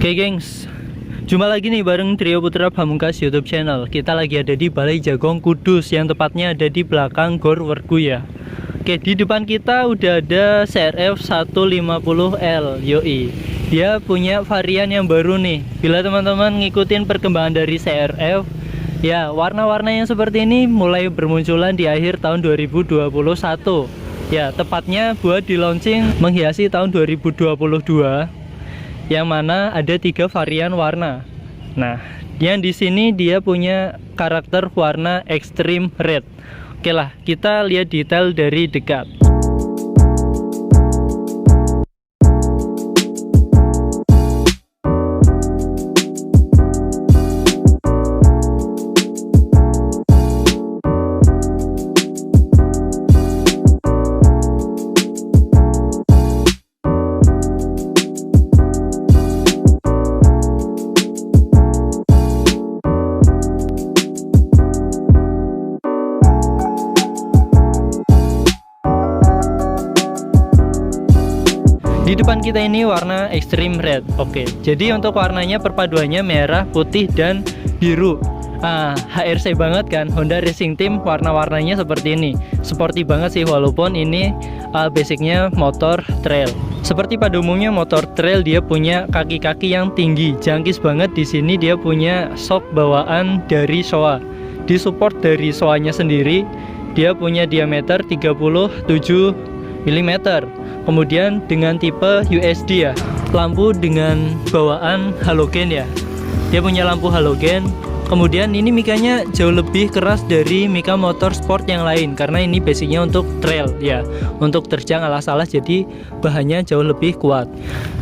Oke gengs, jumpa lagi nih bareng Trio Putra Pamungkas YouTube channel. Kita lagi ada di Balai Jagong Kudus, yang tepatnya ada di belakang Gor Werguya. Oke, di depan kita udah ada CRF 150L Yoi. Dia punya varian yang baru nih. Bila teman-teman ngikutin perkembangan dari CRF, ya warna-warna yang seperti ini mulai bermunculan di akhir tahun 2021. Ya, tepatnya buat di launching menghiasi tahun 2022. Yang mana ada 3 varian warna. Nah, yang di sini dia punya karakter warna extreme red. Oke lah, kita lihat detail dari dekat. Di depan kita ini warna extreme red. Oke, jadi untuk warnanya perpaduannya merah, putih, dan biru. HRC banget kan, Honda Racing Team warna-warnanya seperti ini. Sporty banget sih, walaupun ini basicnya motor trail. Seperti pada umumnya motor trail, dia punya kaki-kaki yang tinggi, jangkis banget. Di sini dia punya shock bawaan dari Showa. Di support dari Showa-nya sendiri, dia punya diameter 37 mm. Kemudian dengan tipe USD ya, lampu dengan bawaan halogen ya. Dia punya lampu halogen. Kemudian ini mikanya jauh lebih keras dari mika motor sport yang lain, karena ini basicnya untuk trail ya, untuk terjang alas-alas, jadi bahannya jauh lebih kuat.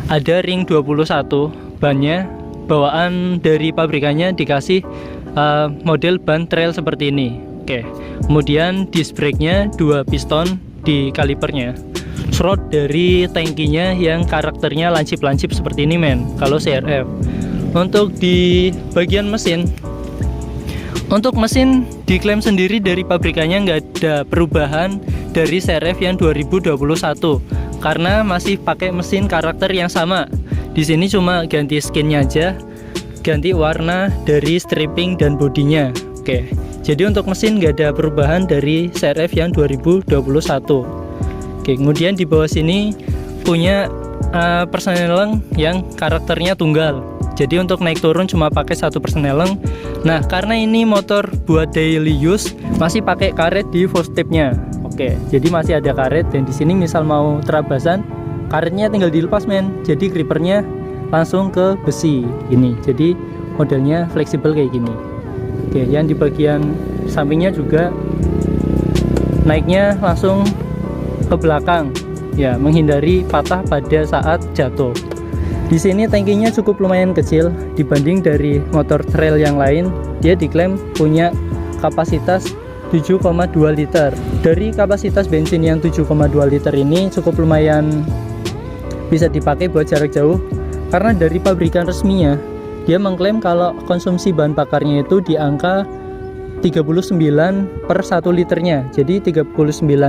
Ada ring 21 bannya, bawaan dari pabrikannya dikasih model ban trail seperti ini. Oke, kemudian disc brake-nya 2 piston di kalipernya. Shroud dari tangkinya yang karakternya lancip-lancip seperti ini men, kalau CRF. Untuk di bagian mesin, untuk mesin diklaim sendiri dari pabrikannya nggak ada perubahan dari CRF yang 2021, karena masih pakai mesin karakter yang sama. Di sini cuma ganti skinnya aja, ganti warna dari stripping dan bodinya. Oke, jadi untuk mesin nggak ada perubahan dari CRF yang 2021. Oke, kemudian di bawah sini punya persneleng yang karakternya tunggal. Jadi untuk naik turun cuma pakai 1 persneleng. Nah, karena ini motor buat daily use, masih pakai karet di footstepnya. Oke, jadi masih ada karet, dan di sini misal mau terabasan, karetnya tinggal dilepas men. Jadi grippernya langsung ke besi ini. Jadi modelnya fleksibel kayak gini. Oke, yang di bagian sampingnya juga naiknya langsung ke belakang ya, menghindari patah pada saat jatuh. Di sini tangkinya cukup lumayan kecil dibanding dari motor trail yang lain. Dia diklaim punya kapasitas 7,2 liter. Dari kapasitas bensin yang 7,2 liter ini cukup lumayan bisa dipakai buat jarak jauh, karena dari pabrikan resminya dia mengklaim kalau konsumsi bahan bakarnya itu di angka 39 per 1 liternya. Jadi 39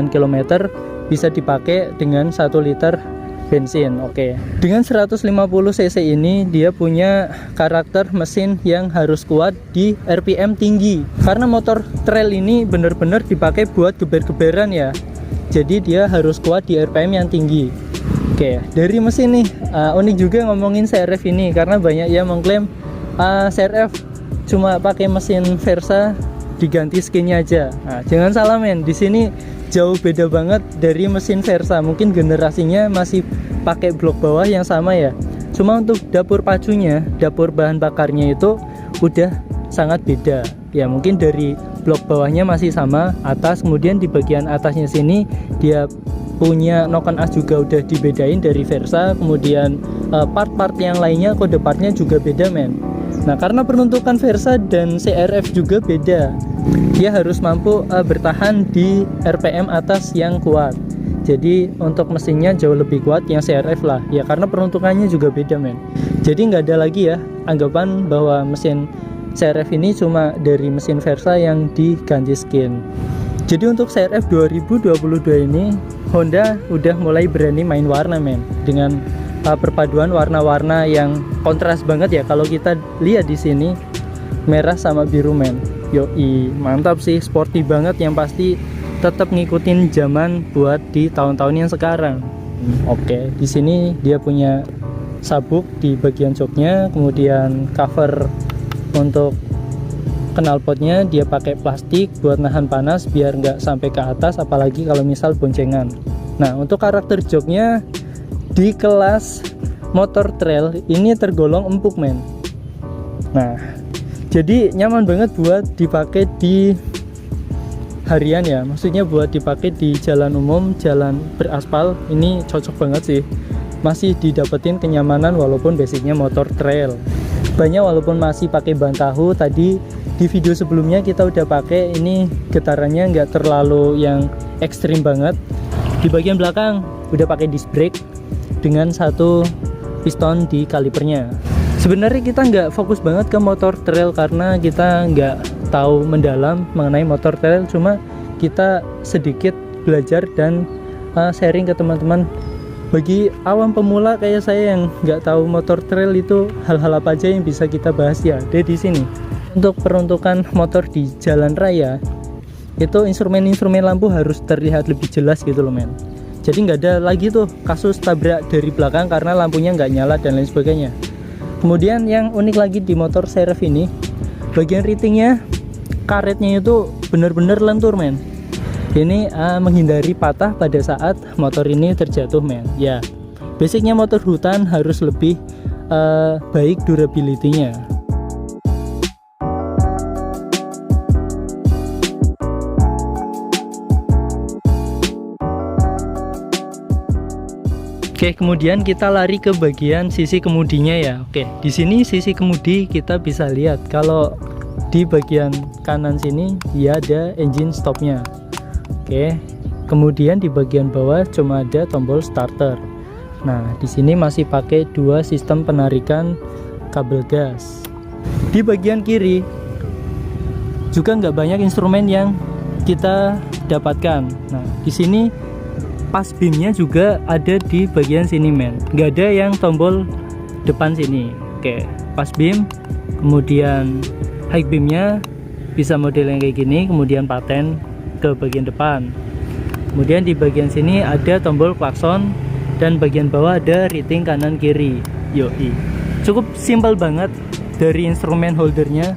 km bisa dipakai dengan 1 liter bensin. Oke. Dengan 150 cc ini dia punya karakter mesin yang harus kuat di RPM tinggi. Karena motor trail ini benar-benar dipakai buat geber-geberan ya. Jadi dia harus kuat di RPM yang tinggi. Oke, dari mesin nih unik juga ngomongin CRF ini, karena banyak yang mengklaim CRF cuma pakai mesin Versa diganti skinnya aja. Nah, jangan salah men, di sini jauh beda banget dari mesin Versa. Mungkin generasinya masih pakai blok bawah yang sama ya, cuma untuk dapur pacunya, dapur bahan bakarnya itu udah sangat beda ya. Mungkin dari blok bawahnya masih sama, atas, kemudian di bagian atasnya sini dia punya noken as juga udah dibedain dari Versa. Kemudian part-part yang lainnya, kode partnya juga beda men. Nah, karena peruntukan Versa dan CRF juga beda, dia harus mampu bertahan di RPM atas yang kuat. Jadi untuk mesinnya jauh lebih kuat yang CRF lah ya, karena peruntukannya juga beda men. Jadi nggak ada lagi ya anggapan bahwa mesin CRF ini cuma dari mesin Versa yang diganti skin. Jadi untuk CRF 2022 ini Honda udah mulai berani main warna men, dengan perpaduan warna-warna yang kontras banget ya. Kalau kita lihat di sini merah sama biru men. Yoi, mantap sih, sporty banget, yang pasti tetap ngikutin zaman buat di tahun-tahun yang sekarang. Oke, di sini dia punya sabuk di bagian joknya, kemudian cover untuk knalpotnya dia pakai plastik buat nahan panas biar nggak sampai ke atas, apalagi kalau misal boncengan. Nah, untuk karakter joknya di kelas motor trail ini tergolong empuk men. Nah, jadi nyaman banget buat dipakai di harian ya, maksudnya buat dipakai di jalan umum, jalan beraspal, ini cocok banget sih. Masih didapetin kenyamanan walaupun basicnya motor trail. Banyak walaupun masih pakai ban tahu. Tadi di video sebelumnya kita udah pakai, ini getarannya nggak terlalu yang ekstrim banget. Di bagian belakang udah pakai disc brake dengan satu piston di kalipernya. Sebenarnya kita nggak fokus banget ke motor trail karena kita nggak tahu mendalam mengenai motor trail, cuma kita sedikit belajar dan sharing ke teman-teman. Bagi awam pemula kayak saya yang nggak tahu motor trail itu hal-hal apa aja yang bisa kita bahas ya. Di sini untuk peruntukan motor di jalan raya itu instrumen-instrumen lampu harus terlihat lebih jelas gitu loh men. Jadi nggak ada lagi tuh kasus tabrak dari belakang karena lampunya nggak nyala dan lain sebagainya. Kemudian yang unik lagi di motor CR-F ini, bagian ritingnya, karetnya itu bener-bener lentur men. Ini menghindari patah pada saat motor ini terjatuh men. Ya, basicnya motor hutan harus lebih baik durability-nya. Oke, kemudian kita lari ke bagian sisi kemudinya ya. Oke, di sini sisi kemudi kita bisa lihat kalau di bagian kanan sini dia ada engine stopnya. Oke, kemudian di bagian bawah cuma ada tombol starter. Nah, di sini masih pakai dua sistem penarikan kabel gas. Di bagian kiri juga nggak banyak instrumen yang kita dapatkan. Nah, di sini pas beamnya juga ada di bagian sini men, nggak ada yang tombol depan sini. Oke, pas beam, kemudian high beamnya bisa model yang kayak gini, kemudian paten ke bagian depan. Kemudian di bagian sini ada tombol klakson dan bagian bawah ada rating kanan kiri. Yoi, cukup simpel banget dari instrumen holdernya.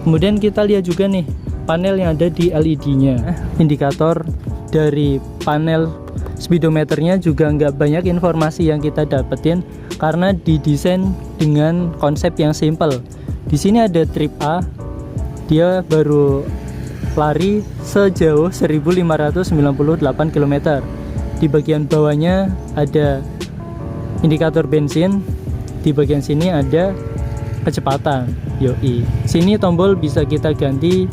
Kemudian kita lihat juga nih panel yang ada di LED-nya, indikator dari panel speedometernya juga nggak banyak informasi yang kita dapetin karena didesain dengan konsep yang simple. Di sini ada trip A, dia baru lari sejauh 1598 km. Di bagian bawahnya ada indikator bensin, di bagian sini ada kecepatan. Yoi, sini tombol bisa kita ganti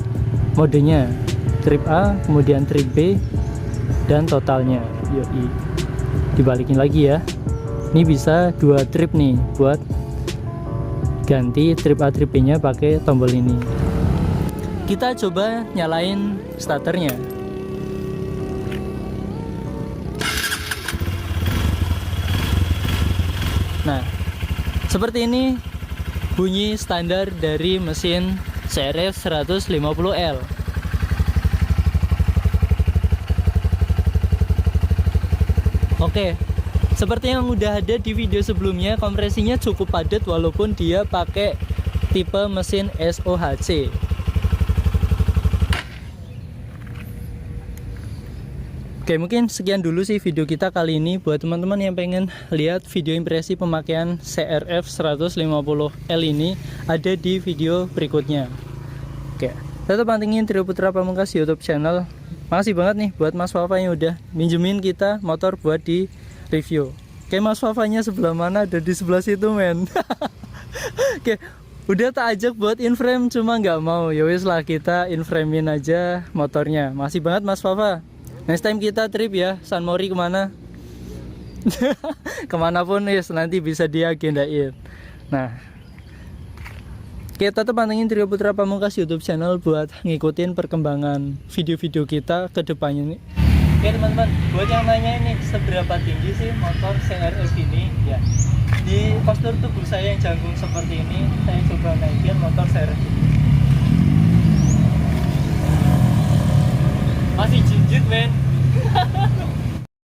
modenya, trip A, kemudian trip B, dan totalnya. Yoi, dibalikin lagi ya, ini bisa dua trip nih buat ganti trip A trip B nya pakai tombol ini. Kita coba nyalain starternya. Nah, seperti ini bunyi standar dari mesin CR-F 150L. Oke, seperti yang udah ada di video sebelumnya, kompresinya cukup padat walaupun dia pakai tipe mesin SOHC. Oke, mungkin sekian dulu sih video kita kali ini. Buat teman-teman yang pengen lihat video impresi pemakaian CR-F 150L ini, ada di video berikutnya. Oke, tetap pantengin Trio Putra Pamungkas YouTube channel. Makasih banget nih buat Mas Wafa yang udah minjemin kita motor buat di review. Oke, Mas Wafanya sebelah mana? Ada di sebelah situ men. Oke, udah tak ajak buat in-frame cuma nggak mau. Yowis lah, kita in-framein aja motornya. Makasih banget Mas Wafa. Next time kita trip ya, San Mori kemana? Kemanapun yes, nanti bisa diagendain. Nah, kita tetap pantengin Trio Putra Pamungkas YouTube channel buat ngikutin perkembangan video-video kita ke depannya nih. Oke teman-teman, buat yang nanya ini seberapa tinggi sih motor CRF ini ya, di postur tubuh saya yang jangkung seperti ini, saya coba naikin motor CRF ini. Masih jinjit men.